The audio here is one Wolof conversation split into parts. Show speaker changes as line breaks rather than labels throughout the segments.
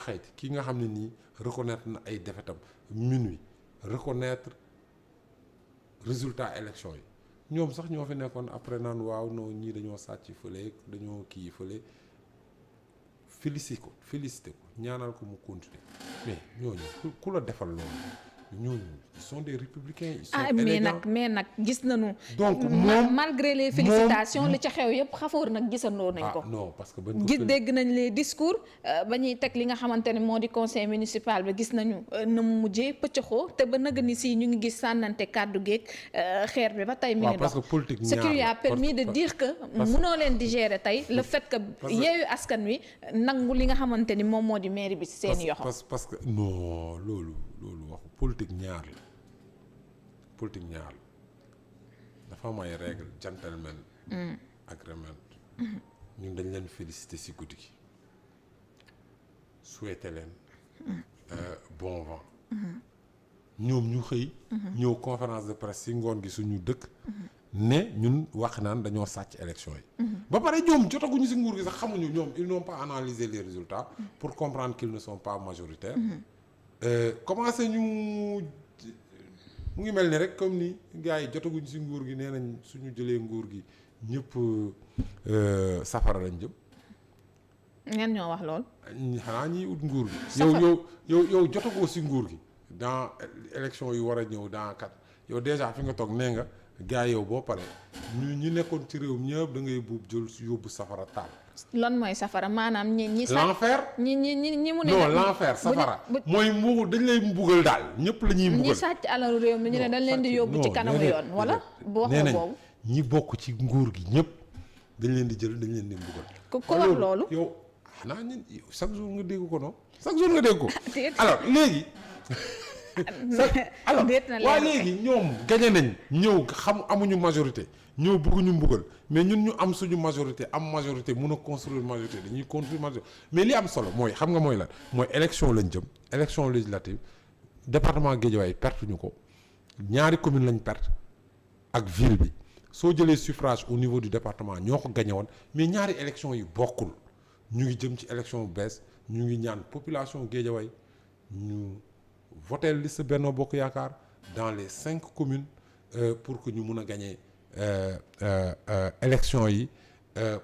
xayti ki nga xam ne nii reconnaître na ay défaitam minuit reconnaître résultat élection yi ñoom sax ñoo fi nekkoon après naan waaw non ñii dañoo sàcc fële dañoo kii fële félicité ko ñaanal ko mu continuer mais ñooñu ku la defal loolu ñooñu ils sont des républicains. Ils sont élégants.
mais nag gis nañu.
donc moom
malgré les félicitations li ca xew yëpp xafoor nag gisandoo nañ ko.
non parce que bañ ko
gis dégg nañ les discours ba ñuy teg li nga xamante ne moo di conseil municipal ba gis nañu na mu mujjee pëccëxoo te ba naga ni si ñu ngi gis sànnante kàddu geeg xeer bi ba tey mi ngi dox.
parce que politique
ce qui lui a permis de dire que mënoo leen digérer tey le fait que yeewu askan wi nangu li nga xamante ni moom moo di mairie bi ci seen yoxo.
parce que non loolu waxu politique ñaar la dafa am ay règle gentleman agreement ñun dañ leen féliciter ci guddi gi souhaiter leen bon vent ñoom ñu xëy ñëw conférence de presse ci ngoon gi suñu dëkk ne ñun wax naan dañoo sàcc élection yi ba pare ñoom jotaguñu ci nguur gi sax xamuñu ñoom ils n'ont pas analysé les résultats pour comprendre qu'ils ne sont pas majoritaires commencé ñu mu ngi mel ni rek comme ni gars yi jotaguñ ci nguur gi nee nañ suñu jëlee nguur gi ñëpp safara lañ jëm.
ngeen ñoo wax lool.
xanaa ñiy ut nguur gi. yow jotagoo ci nguur gi dans élection yu war a ñëw dans yow déjà fi nga toog nee nga gars yow boo paree ñu nekkoon ci réew mi ñëpp da ngay buub jël yóbbu safara taal.
lan mooy safara maanaam ñi
l'enfer
ñi mu ne
non l'enfer safara mooy dañ lay mbugal daal ñëpp la ñuy mbugal
ñi sàcc alalu réew mi ñu ne dañ leen di yóbbu ci kanamu yoon wala bu wax la boobu
ñi bokk ci nguur gi ñëpp dañ leen di jël dañ leen di mbugal
ko wax loolu
yow xanaa ñun chaque jour nga dégg ko non chaque jour nga dégg ko alors léegi alors waa léegi ñoom gañe nañ ñëw xam amuñu majorité ñëw bëgguñu mbugal mais ñun ñu am suñu majorité mun a construire majorité dañuy construire majorité mais li am solo mooy xam nga mooy lan mooy élection lañ jëm élection législative département Guédiawaye perte ñu ko ñaari commune lañ perte ak ville bi soo jëlee suffrage au niveau du département ñoo ko gañe woon mais ñaari élection yi bokkul ñu ngi jëm ci élection bu bees ñu ngi ñaan population Guédiawaye ñu voter liste Benno Bokk Yaakaar dans les 5 communes pour que ñu mun a gagner élection yi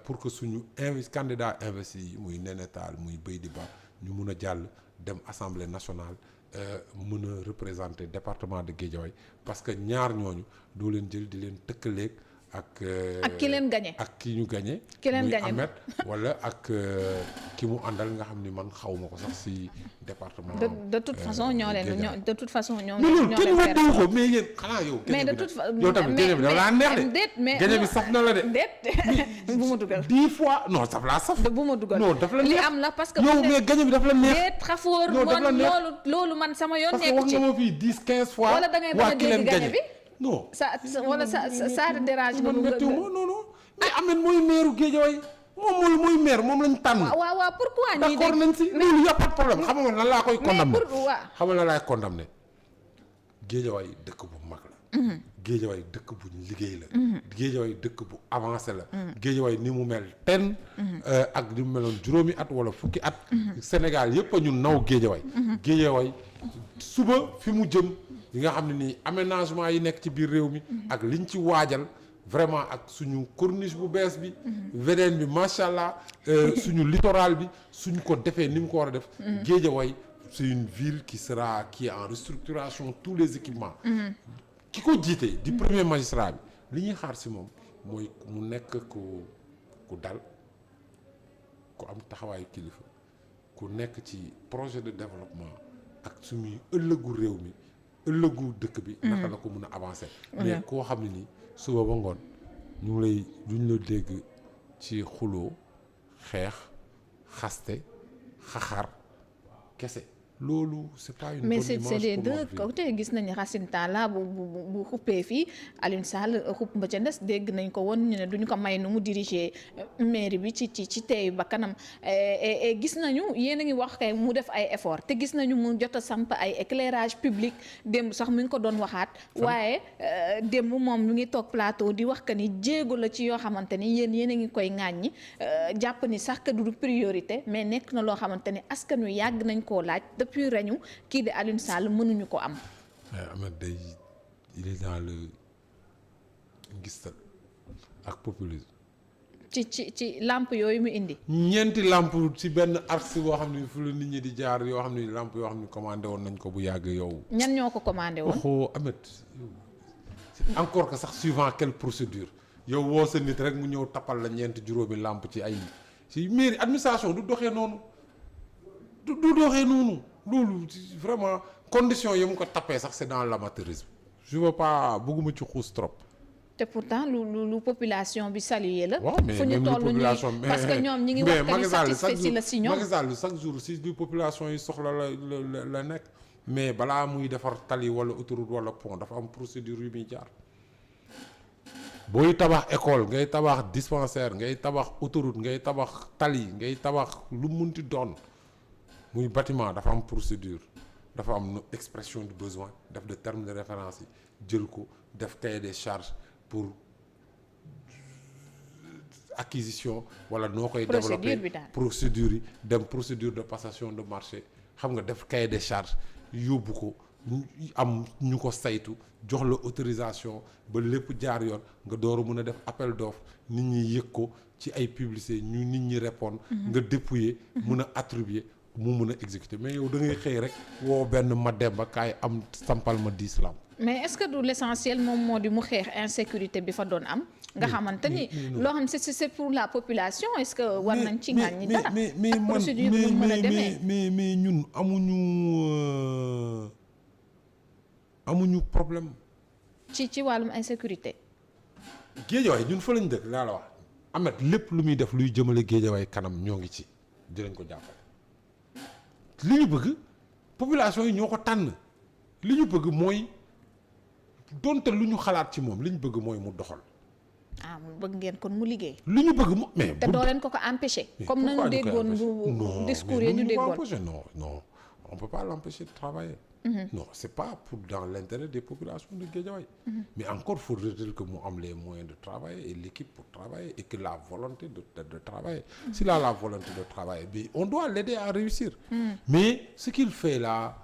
pour que suñu candidat investi yi muy Néné Tall muy Beydi Ba ñu mun a jàll dem assemblée nationale mën a représenter département de Guédiawaye parce que ñaar ñooñu doo leen jël di leen tëkkaleeg ak
ki leen gagné
ak ki ñu gagné.
ki leen gagné
muy Ahmed wala ak ki mu àndal nga xam ni man xawma ko sax ci département.
de toute façon ñoo leen de toute façon ñoo
leen kenn weddiwu ko mais yéen xanaa yow.
mais de toute façon
yow tamit gagné bi da laa neex de.
déet mais
gagné bi saf na la de.
déet bu ma dugal.
10 fois non saf laa saf.
bu ma dugal
non daf la neex
li am la parce que.
yow mais gagné bi daf la neex.
déet xafoor loolu man sama yoon nekku ci.
parce que wax nga ma fii 10 15 fois.
wala da ngay bëgg a dégg gagné bi.
non
ça te dérange
man méttiwuma non mais Ahmed mooy maire Guédiawaye moom mooy maire moom lañ tànn.
waaw pourquoi ñii
d'accord nañ si loolu y a pas de problème xam nga lan laa koy condamné xam nga lan laay condamné Guédiawaye dëkk bu mag la. Guédiawaye dëkk bu liggéey la. Guédiawaye dëkk bu avancé la. Guédiawaye ni mu mel ak ni mu meloon juróomi at wala fukki at. Sénégal yëpp a ñu naw Guédiawaye. Guédiawaye suba fi mu jëm. yi nga xam ne nii aménagement yi nekk ci biir réew mi ak liñ ci waajal vraiment ak suñu corniche bu bees bi VDN bi macha allah suñu littoral bi suñ ko defee ni mu ko war a def Guédiawaye c'est une ville qui est en restructuration tous les équipements ki ko jiite di premier magistrat bi li ñuy xaar si moom mooy mu nekk ku dal ku am taxawaayu kilifa ku nekk ci projet de développement ak suñuy ëllëgu réew mi ëllëgu dëkk bi naka la ko mën a avancer mais koo xam ne nii suba ba ngoon ñu ngi duñ la dégg ci xuloo xeex xaste xaxar kese loolu c'est pas une bonne
mais
image
c'est les
pour
deux
notre ville.
côté gis nañu Racine Talla bu xuppee fii Alioune Sall xupp ba ca des dégg nañ ko woon ñu ne duñu ko may nu mu diriger mairie bi ci teeyu ba kanam et gis nañu yéen a ngi wax kay mu def ay effort te gis nañu mu jot a samp ay éclairage public démb sax mu ngi ko doon waxaat waaye démb moom mi ngi toog plateau di wax que ni jéego la ci yoo xamante ni yéen a ngi koy ŋàññi jàpp ni sax que du priorité mais nekk na loo xamante ni askan wi yàgg nañ koo laaj depuis reñu kii de Alioune Sall mënuñu ko am.
Ahmed day il est dans le ngistal ak populisme.
ci lampe yooyu mu indi.
ñeenti lampe ci benn artiste boo xam ne fu la nit ñi di jaar yoo xam ne lampe yoo xam ne commandé woon nañ ko bu yàgg yow.
ñan ñoo ko commandé woon.
waxoo Ahmed encore que sax suivant quelle procédure yow woo sa nit rek mu ñëw tappal la ñeenti juróomi lampe ci ay ci mairie administration du doxee noonu du doxee noonu loolu vraiment condition yi mu ko tappee sax c'est dans l'amateurisme je veux pas bëgguma ci xuus trop.
te pourtant lu population bi saluer la.
waaw mais
fu ñu toll nii parce que ñoom ñi ngi wax que ni satisfait si la si ñoom
Macky Sall chaque jour si du population yi soxla la nekk mais balaa muy defar tali wala autoroute wala pont dafa am procédure yu muy jaar booy tabax école ngay tabax dispensaire ngay tabax autoroute ngay tabax tali ngay tabax lu munti doon muy bâtiment dafa am procédure dafa am expression du besoin def de terme de référence yi jël ko def cahier des charges pour acquisition wala noo koy développer procédure yi dem procédure de passation de marché xam nga def cahier des charges yóbbu ko am ñu ko saytu jox la autorisation ba lépp jaar yoon nga door a mën a def appel d'offre nit ñi yëg ko ci ay publicité ñu nit ñi répondre nga dépouiller mën a attribuer mu mën a exécuter mais yow da ngay xëy rek woo benn ma demba kaay am sampal ma 10 lamp
mais est-ce que du l'essentiel moom moo di mu xeex insécurité bi fa doon am nga xamante ni loo xam c'est pour la population est-ce que war nañ ci ngaañ ñi dara ak procédure bu mën a demee
mais ñun amuñu problème
ci wàllum insécurité
Géejawaay ñun fa lañ dëkk laa la wax Ahmed lépp lu muy def luy jëmale Géejawaay kanam ñoo ngi ci dinañ ko jàppale li ñu bëgg population yi ñoo ko tànn li ñu bëgg mooy donte lu ñu xalaat ci moom li ñu bëgg mooy mu doxal.
mu bëgg ngeen kon mu liggéey.
li ñu bëgg mu mais.
te doo leen ko empêcher. comme nañu déggoon bu discours yi ñu déggoon.
non on peut pas l'empêcher de travailler. Non c'est pas pour dans l'intérêt des populations de Guédiawaye. Mais encore faudrait-il que mu am les moyens de travailler et l'équipe pour travailler et que la volonté de travailler. S'il a la volonté de travailler mais on doit l'aider à réussir. Mais ce qu'il fait là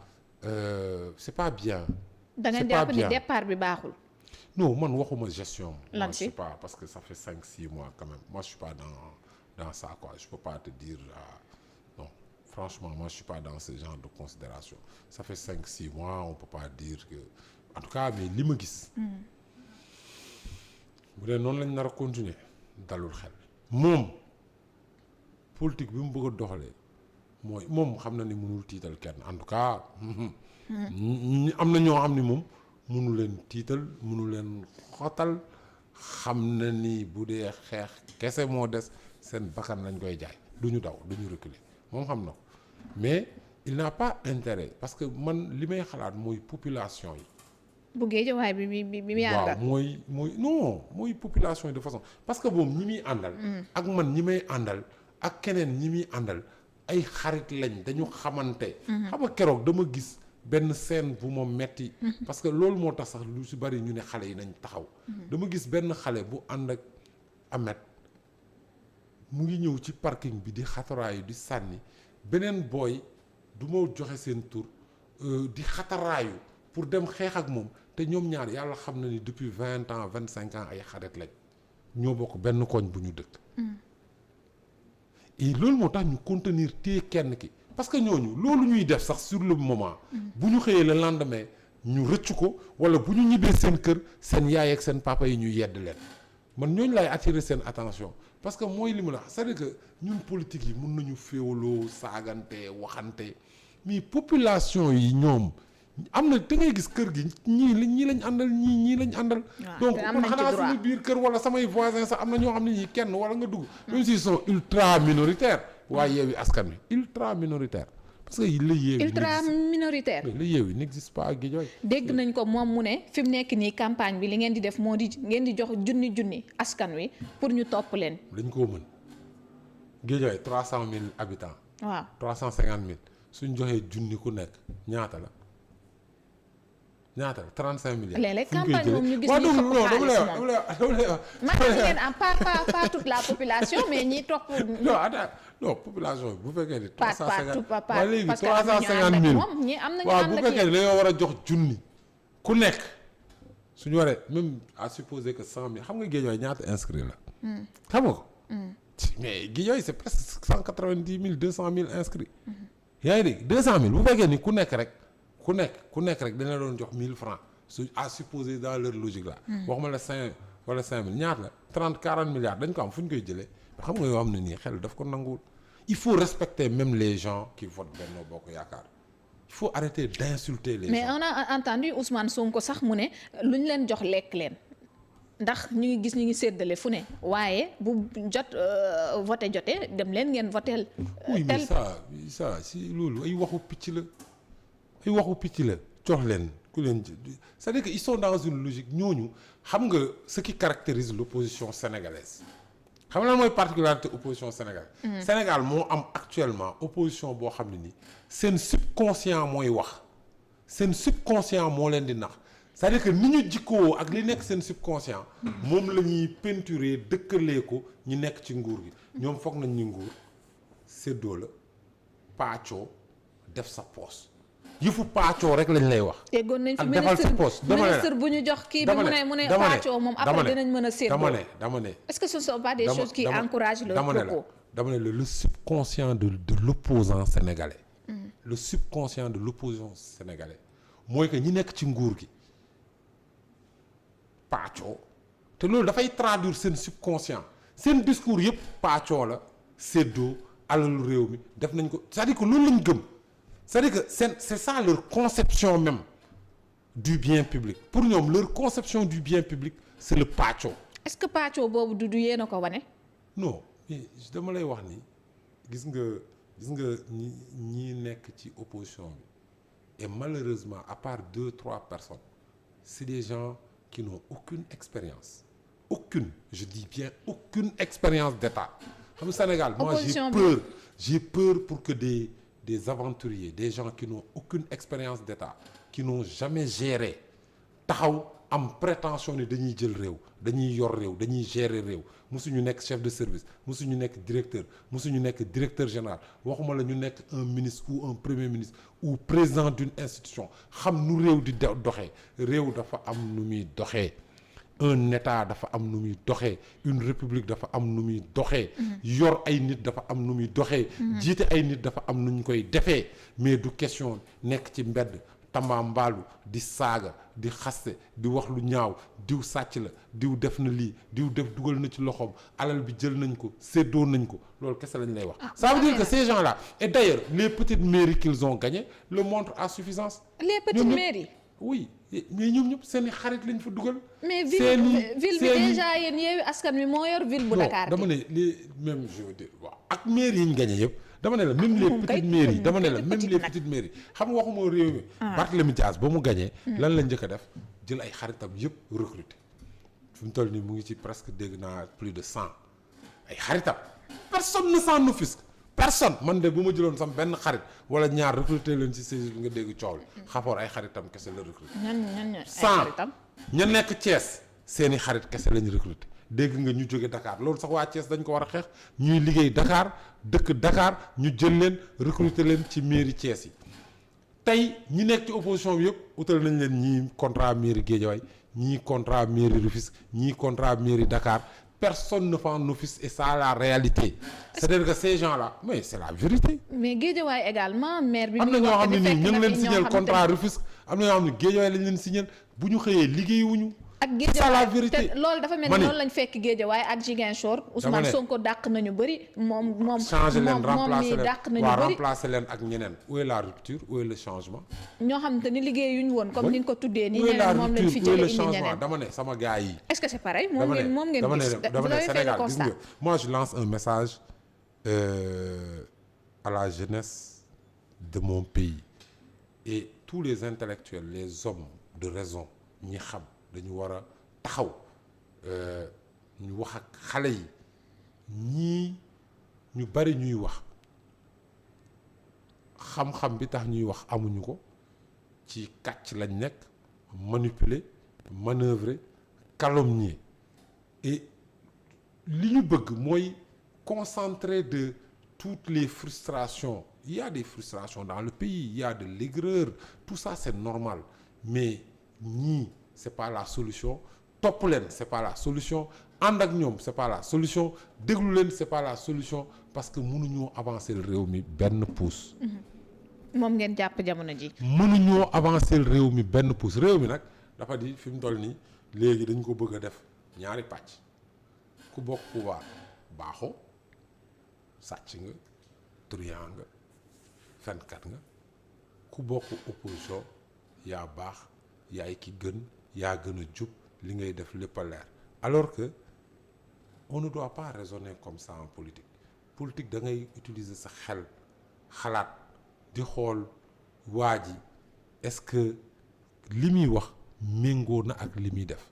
c'est pas bien.
da ngeen jàpp ni départ bi baaxul.
Non man waxuma gestion.
lan
je sais pas parce que ça fait 5-6 mois quand même moi je suis pas dans ça quoi je peux pas te dire non franchement moi je suis pas dans ce genre de considération ça fait 5-6 mois on peut pas dire que en tout cas mais li ma gis. bu dee noonu lañ nar a continuer dalul xel. moom politique bi mu bëgg a doxalee mooy moom xam na ni mënul tiital kenn en tout cas. am na ñoo xam ni moom mënu leen tiital mënu leen xotal xam na ni bu dee xeex kese moo des seen bakkan lañ koy jaay duñu daw duñu reculer moom xam na ko mais il n'a pas intérêt parce que man li may xalaat mooy population yi.
bu Guédiawaye bi yàggal
waaw mooy population yi de façon parce que moom ñi muy àndal. ak man ñi may àndal ak keneen ñi muy àndal ay xarit lañ dañu xamante. xam nga keroog dama gis. benn scène bu ma metti parce que loolu moo tax sax lu ci bari ñu ne xale yi nañ taxaw dama gis benn xale bu ànd ak Ahmed mu ngi ñëw ci parking bi di xataraayu di sànni beneen booy du ma joxe seen tur di xataraayu pour dem xeex ak moom te ñoom ñaar yàlla xam na ni depuis 20 ans 25 ans ay xarit lañ ñoo bokk benn koñ bu ñu dëkk et loolu moo tax ñu contenir téye kenn ki parce que ñooñu loolu ñuy def sax sur le moment bu ñu xëyee le lendemain ñu rëcc ko wala bu ñu ñibbee seen kër seen yaay ak seen papa yi ñu yedd leen man ñooñu laay attirer seen attention parce que mooy li mu la c'est-à-dire que ñun politique yi mun nañu féewaloo saagante waxante mais population yi ñoom am na da ngay gis kër gi ñii lañ àndal ñii lañ àndal. donc man xanaa suñu biir kër wala samay voisins sax am na ñoo xam ne ñii kenn wala nga dugg. même s'ils sont ultra minoritaires. waaye Yewwi Askan Wi ultra minoritaire parce que la Yewwi
ultra minoritaire.
mais la Yewwi n'existe pas à Guédiawaye.
dégg nañ ko moom mu ne fi mu nekk nii campagne bi li ngeen di def moo di ngeen di jox junni askan wi pour ñu topp leen.
dañ koo mën Guédiawaye 300,000 habitants.
waaw
350,000 suñ joxee junni ku nekk ñaata la 35 milliards.
léeg-léeg campagne moom ñu gis ñu topp xaalis moom man ngeen am pas toute la population mais ñi topp.
non attends non population bu fekkee ni. 350
pas
léegi
parce que am na ñu ànd ak moom ñi am na ñu
waaw
ànd
bu
ak
fekkee
yéen.
dañoo war a jox junni ku nekk suñu waree même à supposer que 100,000 xam nga Guédiawaye ñaata inscrits la. xam nga ko. mais Guédiawaye c'est presque 190,000 200,000 inscrits. yaa ngi dégg 200,000 bu fekkee ni ku nekk rek dina doon jox 1,000 francs su à supposer dans leur logique là. waxuma la 5 wala 5,000 ñaata la 30-40 milliards dañ ko am fu ñu koy jëlee xam nga yoo xam ne nii xel daf ko nanguwul. il faut respecter même les gens qui votent Benno Bokk Yaakaar il faut arrêter d'insulter les gens.
mais on a entendu Ousmane Sonko sax mu ne lu ñu leen jox lekk leen ndax ñu ngi gis ñu ngi séddale fu ne waaye bu jot voté jotee dem leen ngeen votel
oui mais ça si loolu ay waxu picc la jox leen ku leen c'est-à-dire que ils sont dans une logique ñooñu xam nga ce qui caractérise l'opposition sénégalaise xam nga lan mooy particularité opposition sénégalaise. Sénégal moo am actuellement opposition boo xam ne ni seen subconscient mooy wax seen subconscient moo leen di nax c'est-à-dire que ni ñu jikkoo ak li nekk seen subconscient moom la ñuy peinturer dëkkalee ko ñu nekk ci nguur gi ñoom foog nañ ñu nguur séddoo la paccoo def sa poos yëfu paccoo rek lañ lay wax.
déggoon nañ fi
ak defal sa poos
ministre bu ñu jox kii bi mu ne paccoo moom après dinañ mën a séddoo
dama ne
est-ce que ce sont pas des choses qui encouragent le propos.
dama ne le subconscient de l'opposant sénégalais. Le subconscient de l'opposition sénégalais mooy que ñi nekk ci nguur gi paccoo te loolu dafay traduire seen subconscient seen discours yëpp paccoo la séddoo alalu réew mi def nañ ko c'est-à-dire que loolu lañ gëm c'est-à-dire que c'est ça leur conception même du bien public pour ñoom leur conception du bien public c'est le paccoo.
est-ce que paccoo boobu du yéen a ko wane.
non mais dama lay wax ni gis nga ñi nekk ci opposition bi et malheureusement à part 2-3 personnes c'est des gens qui n'ont aucune expérience je dis bien aucune expérience d'État xam nga Sénégal moi j'ai peur pour que des aventuriers des gens qui n'ont aucune expérience d'État qui n'ont jamais géré taxaw am prétention ni dañuy jël réew dañuy yor réew dañuy gérer réew musuñu nekk chef de service musuñu nekk directeur musuñu nekk directeur général waxuma la ñu nekk un ministre ou un premier ministre ou président d'une institution xam nu réew di doxee réew dafa am nu muy doxee un état dafa am nu muy doxee une république dafa am nu muy doxee yor ay nit dafa am nu muy doxee jiite ay nit dafa am nu ñu koy defee mais du question nekk ci mbedd tambaambaalu di saaga di xaste di wax lu ñaaw diw sàcc la diw def na lii diw dugal na ci loxoom alal bi jël nañ ko séddoo nañ ko loolu kese lañ lay wax. ça veut dire que ces gens-là et d'ailleurs les petites mairies qu'ils ont gagnées le montrent à suffisance.
les petites mairies.
oui mais ñoom ñëpp seen i xarit lañ fa dugal.
mais ville bi déjà yéen Yewwi Askan Wi moo yor ville bu Dakar.
non dama ne les même je veux dire waaw ak mairie yi ñu gagné yëpp. dama ne la même les petites mairies dama ne la même les petites mairies xam nga waxuma réew mi. Barthélémy Dias ba mu gagné. lan la njëkk a def jël ay xaritam yëpp recruter fi mu toll nii mu ngi ci presque dégg naa plus de 100 ay xaritam personne ne s'en offusque personne man de bu ma jëloon sam benn xarit wala ñaar recruter leen ci séjour nga dégg coow li xafoor ay xaritam kese la recruter.
ñan ay xaritam
100 ña nekk Thiès seeni xarit kese lañu recruter. dégg nga ñu jóge Dakar loolu sax waa Thiès dañ ko war a xeex ñuy liggéey Dakar dëkk Dakar ñu jël leen recruter leen ci mairie Thiès yi tey ñi nekk ci opposition bi yëpp utal nañ leen ñii contrat mairie Guédiawaye ñii contrat mairie Rufisque ñii contrat mairie Dakar personne ne fait un office et ça la réalité c'est-à-dire que ces gens-là mais c'est la vérité.
mais Guédiawaye également maire bi.
am na ñoo xam ne nii ñu ngi leen signer contrat Rufisque am na ñoo xam ne Guédiawaye lañ leen signer bu ñu xëyee liggéeyuñu.
ak Guédiawaye te loolu dafa mel ni noonu lañ fekk Guédiawaye ak Ziguinchor Ousmane Sonko dàq nañu bëri moom
changé leen
mi dàq nañu bëri
remplacer leen ak ñeneen où est la rupture où est le changement
ñoo xam te ni liggéeyuñu woon comme ni nga ko tuddee nii ñeneen moom lañ fi jëlee indi ñeneen
dama ne sama gars yi
est-ce que c'est pareil moom ngeen gis
dama ne Sénégal gis nga moi je lance un message à la jeunesse de mon pays et tous les intellectuels les hommes de raison ñi xam dañu war a taxaw ñu wax ak xale yi ñii ñu bari ñuy wax xam-xam bi tax ñuy wax amuñu ko ci kàcc lañ nekk manipuler manœuvrer calomnier et li ñu bëgg mooy concentrer de toutes les frustrations. Il y a des frustrations dans le pays, il y a de l'aigreur, tout ça c'est normal, mais ñii c'est pas la solution, topp leen c'est pas la solution, ànd ak ñoom c'est pas la solution, déglu leen c'est pas la solution, parce que mënuñoo avancer réew mi benn pouce.
moom ngeen jàpp jamono ji.
mënuñoo avancer réew mi benn pouce. Réew mi nag dafa di fi mu toll nii léegi dañ ko bëgg a def ñaari pàcc ku bokk pouvoir baaxoo sàcc nga truand nga fenkat nga ku bokk opposition yaa baax yaay ki gën yaa gën a jub li ngay def lépp a leer alors que on ne doit pas raisonner comme ça en politique da ngay utiliser sa xel xalaat di xool waa ji est-ce que li muy wax méngoo na ak li muy def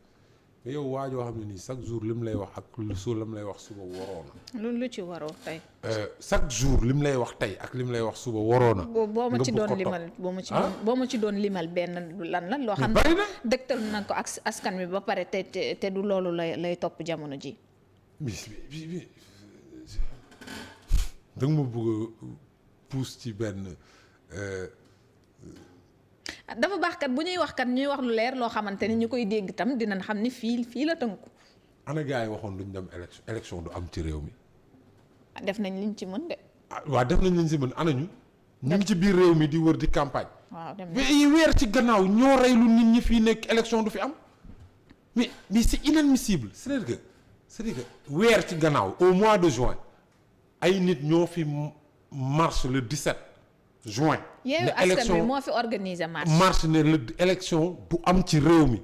mais yow waajoo xam ne nii chaque jour lim lay wax ak lu soo lam lay wax suba waroo na.
lu ci waroo tey.
chaque jour lim lay wax tey ak lim lay wax suba waroo na.
boo ma ci doon limal boo ma ci doon limal benn lan la loo xam ne dëgtal na ko ak askan wi ba pare te du loolu lay topp jamono ji.
bi da nga ma bëgg a pousse ci benn.
dafa baax kat bu ñuy wax kat ñuy wax lu leer loo xamante ni ñu koy dégg tam dinañ xam ni fii la tënku.
ana gars yi waxoon duñ dem élection du am ci réew mi.
def nañ liñ ci mën de.
waaw def nañ liñ ci mën ana ñu ngi ci biir réew mi di wër di campagne.
waaw dem
weer ci gannaaw ñoo rey lu nit ñi fii nekk élection du fi am mais c'est inadmissible c'est-à-dire que weer ci gannaaw au mois de juin ay nit ñoo fi marche le 17 juin.
Yewwi Askan Wi moo fi organiser
marche ne l'élection du am ci réew mi.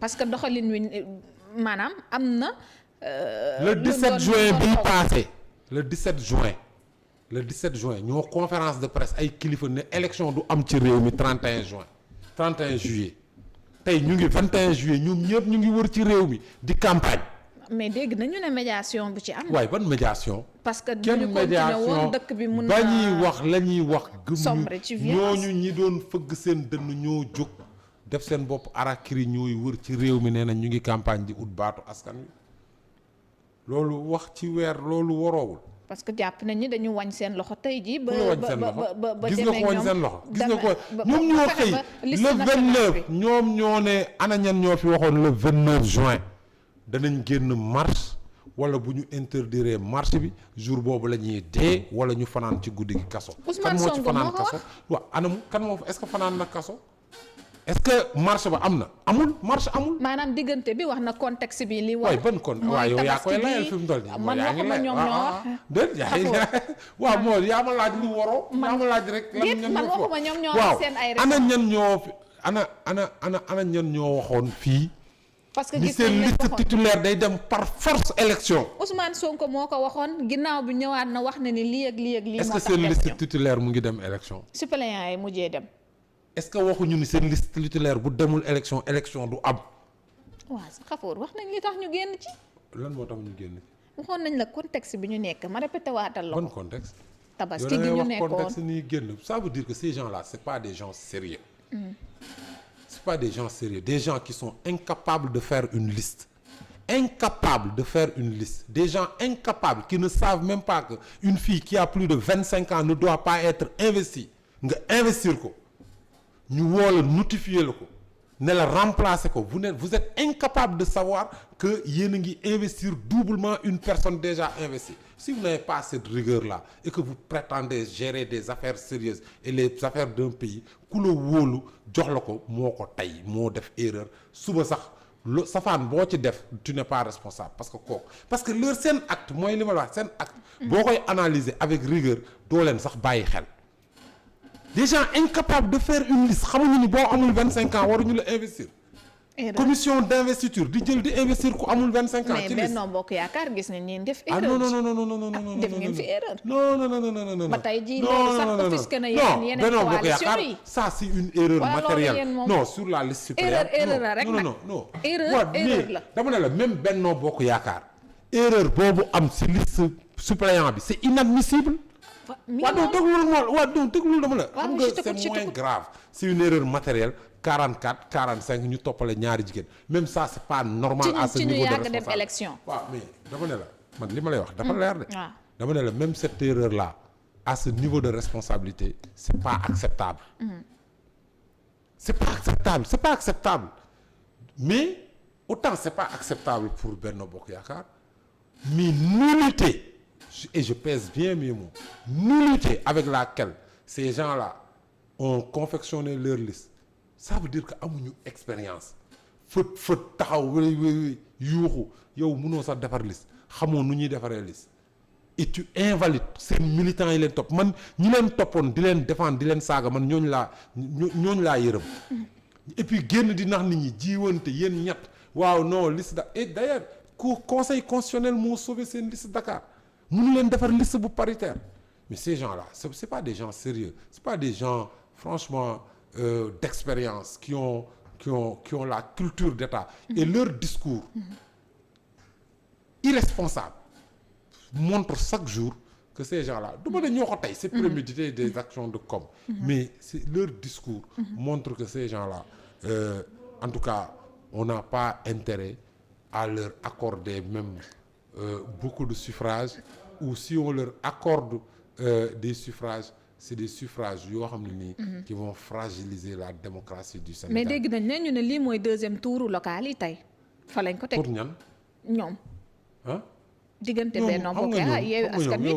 parce que doxalin wi maanaam am na.
le 17 juin bii passé le 17 juin ñoo conférence de presse ay kilifa ne élection du am ci réew mi 31 juillet tey ñu ngi 21 juillet ñoom ñëpp ñu ngi wër ci réew mi di campagne.
mais dégg nañu ne médiation bu ci am.
waaye ban médiation.
parce que
kenn médiation
dëkk bi mun
ba ñuy wax la ñuy wax.
sombre ci violence
ñooñu ñi doon fëgg seen dënn ñoo jóg def seen bopp arakiri ñooy wër ci réew mi nee na ñu ngi campagne di ut baatu askan wi loolu wax ci weer loolu waroowul.
parce que jàpp nañ ni dañu wañ seen loxo tey jii. ba
gis nga ko wañ seen loxo gis nga ko ñoom ñoo xëy le 29 ñoom ñoo ne ana ñan ñoo fi waxoon le 29 juin danañ génn marche wala bu ñu interdire marche bi jour boobu la ñuy dee wala ñu fanaan ci guddi gi kaso.
Ousmane
kan moo ci
Sonko
fanaan
moo ko
kaso waaw anamu kan moo est-ce que fanaan na kaso est-ce que marche ba am na amul marche amul.
maanaam diggante bi wax na contexte bi li
waay
wax.
ban kon waaw yow yaa koy layal fi mu toll nii.
man waxuma ñoom ñoo wax.
déet waaw moo yaa ma laaj lu waroo. yaa ma laaj rek. lan
man waxuma ñoom ñoo wax seen ay
ana ñan ñoo fi ana ñan ñoo waxoon fii.
parce que
ni
gis
seen
nañ
liste titulaire day dem par force élection.
Ousmane Sonko moo ko waxoon ginnaaw bi ñëwaat na wax na ni lii ak lii ak lii.
est-ce
moo
que
tax
seen
def
liste
ñu
titulaire mu ngi dem élection.
suppléants yi mujjee dem.
est-ce que waxuñu ni seen liste titulaire bu demul élection du am.
waaw Xafoor wax nañ li tax ñu génn ci.
lan moo tax ñu génn ci.
waxoon nañ la contexte bi ñu nekk ma répété waatal la
bon
ko.
contexte.
tabaski gi ñu nekkoon
contexte nii génn ça veut dire que ces gens-là c'est pas des gens sérieux. C'est pas des gens sérieux, des gens qui sont incapables de faire une liste. Incapables de faire une liste. Des gens incapables qui ne savent même pas que une fille qui a plus de 25 ans ne doit pas être investie. Nga investir ko. Ñu woo la notifier la ko. Ne la remplacer ko. Vous êtes incapable de savoir que yéen a ngi investir doublement une personne déjà investie. Si vous n'avez pas cette rigueur-là et que vous prétendez gérer des affaires sérieuses et les affaires d'un pays ku la wóolu jox la ko moo ko tey moo def erreur suba sax lu safaan boo ci def tu n'es pas responsable parce que leur seen acte mooy li ma la wax seen acte boo koy analyser avec rigueur doo leen sax bàyyi xel des gens incapables de faire une liste xamuñu ni boo amul 25 ans waruñu la investir. commission d'investiture di jël di investir ku amul 25 ans.
mais Benno Bokk Yaakaar gis nañ ñeen def erreur.
non
def ngeen fi erreur.
non.
ba tey jii loolu sax offisque na yeneen coalition yi.
ça c'est une erreur matérielle. non sur la liste suppléante.
erreur la rek nag
non.
erreur la.
dama ne la même Benno Bokk Yaakaar erreur boobu am ci liste suppléant bi c'est inadmissible. waaw déglu dama la. xam nga c'est moins grave. c'est une erreur matérielle. 44 45 ñu toppale ñaari jigéen même ça c'est pas normal. à ce niveau de responsabilité
dem élection.
waaw mais dama ne la man li ma lay wax dafa leer de. dama ne la même cette erreur là à ce niveau de responsabilité c'est pas acceptable. c'est pas acceptable mais autant c'est pas acceptable pour Benno Bokk Yaakaar mais nullité et je pèse bien mes mots nullité avec laquelle ces gens-là ont confectionné leur liste. ça veut dire que amuñu expérience fët taxaw wéy yuuxu yow mënoo sax defar liste xamoo nu ñuy defaree liste et tu invalides seen militants yi leen topp man ñi leen toppoon di leen défendre di leen saaga man ñooñu laa yërëm et puis génn di nax nit ñi jiwante yéen ñett waaw non liste et d'ailleurs conseil constitutionnel moo sauvé seen liste Dakar mënu leen defar liste bu paritaire mais ces gens-là c'est pas des gens sérieux c'est pas des gens franchement d'expérience qui ont la culture d'État et leur discours irresponsable montre chaque jour que ces gens-là du ma ne ñoo ko tey c'est prémédité des actions de com mais c'est leur discours montre que ces gens-là en tout cas on n'a pas intérêt à leur accorder même beaucoup de suffrages ou si on leur accorde des suffrages c'est des suffrages yoo xam ne nii. qui vont fragiliser la démocratie du Sénégal.
mais dégg nañ ne ñu ne lii mooy deuxième tour local yi tey fa lañ ko teg.
pour ñan.
ñoom.
ah.
diggante Benno Bokk Yaakaar Yewwi Askan Wi.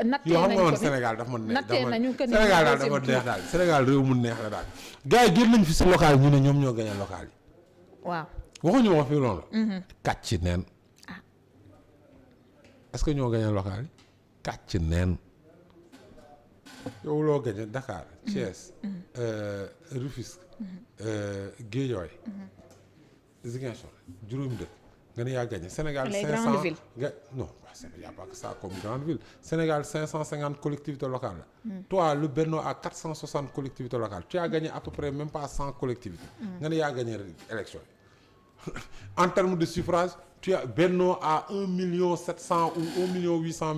nattee nañ ko
Sénégal dafa mën
nattee nañu que
Sénégal daal dafa neex daal Sénégal réew mu neex la daal. gars yi génn nañ fi si local ñu ne ñoom ñoo gagné local yi.
waaw.
waxuñu ma fi loolu. kàcc neen. est-ce que ñoo gagné local yi. kàcc neen. yow loo gagné Dakar Thiès Rufisque Guédiawaye Ziguinchor juróomi dëkk nga ne yaa gagné Sénégal
les
500
grandes villes
non il y a pas que ça comme grande ville Sénégal 550 collectivités locales la toi le Benno a 460 collectivités locales tu as gagné à peu près même pas 100 collectivités nga ne yaa gagné élection yi en termes de suffrage tu as Benno à 1 700 000 ou 1 800 000